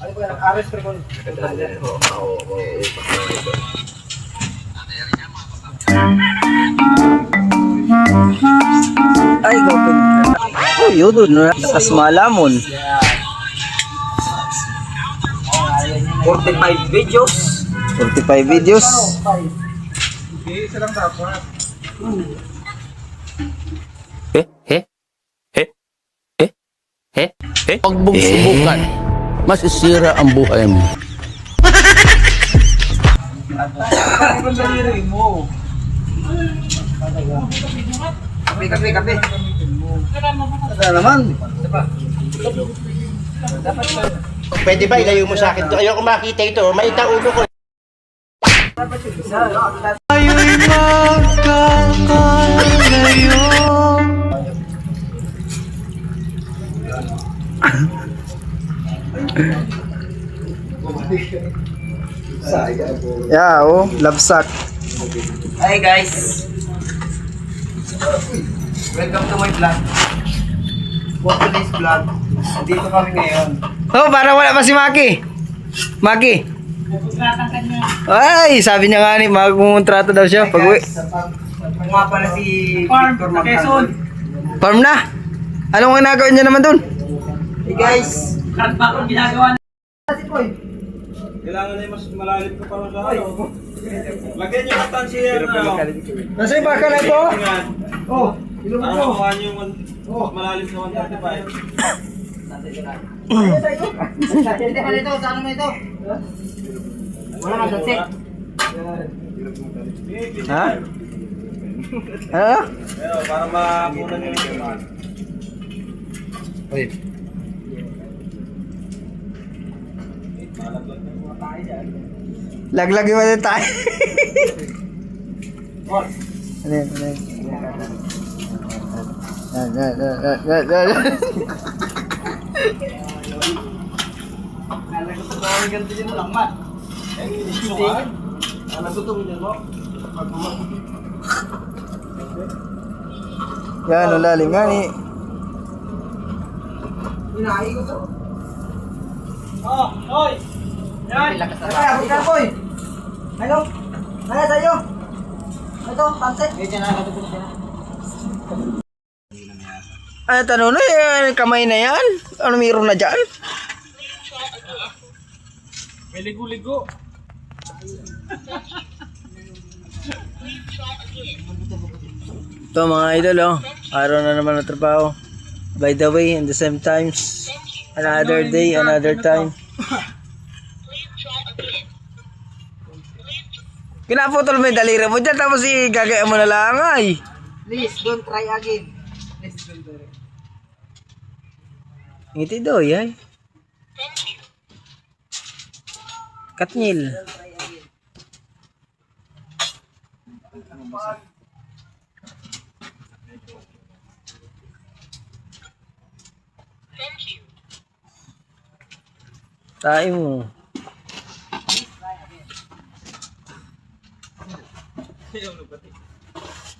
Ano ba yan? Ares Tricon. Ay, gopin. Oh, yun doon. Lakas malamon. 45 videos. 45 videos. Okay, isa lang dapat. Huwag mong subukan. Masisira ang buhay mo. Ano ang daliri mo? Kape. Ano naman? Pwede ba ilayo mo sa akin to? Ayoko makita ito. Maita ulo ko. Yeah, oh, labsak. Hi guys. Welcome to my vlog. For today's vlog, dito kami ngayon. Oh, para wala pa si Maki. Maki. Ay, sabi niya nga ni, magkumontrata daw siya pag uwi. Kung nga pala si Victor Magdalon. Farm na. Anong ginagawa niya naman dun? Hey guys. Kailangan na mas malalim ka pa sa ano. Lagyan niyo katan siya na. Nasa yung baka na ito? Oh, ilong Para mo. makuha niyo yung malalim na 135. Ito, saan mo ito? Wala na sansik. Ha? Ano? Pero para makuha niyo yung Uy. Laglag yung mga tayo. Ano yun? Ang ganito din mo lang, Mat. Yan, ang lalim nga ni. Hinahi ko to. Oh, hoy. Yan. Ay, boy. Ano? Ano sa'yo? Ito, sunset. Ano tanong na yan? Kamay na yan? Ano mayroon na dyan? May ligo-ligo. Ito mga idol, oh. Araw na naman ng trabaho. By the way, in the same times, another day, another time. Pinaputol mo yung daliri mo dyan, tapos gagaya mo na lang ay. Please, don't try again. Please, don't try. Ngiti doy ay. Katnil. Tayo mo.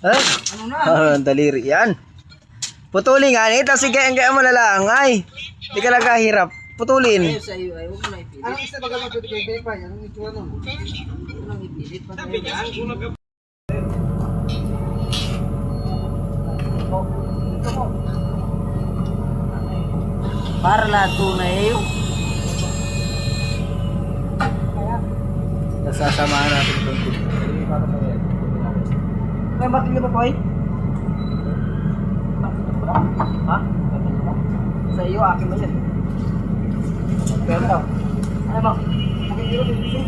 Ha? Ano na? Ah, daliri yan. Putulin nga ni, tapos gaya mo na lang ay. Hindi ka nagkahirap. Putulin. Sa iyo ay, huwag mo na ipilit. Anong isa baga matuti kay Bepa? Anong itsura nun? Huwag mo nang ipilit. Sabi niya, kung nag Para lahat tunay eh. Nasasamahan natin ito. May matigil ba, boy? Ha? Sa iyo, akin ba siya? Pero daw. Ano mo? Nakikiro, bibigyan.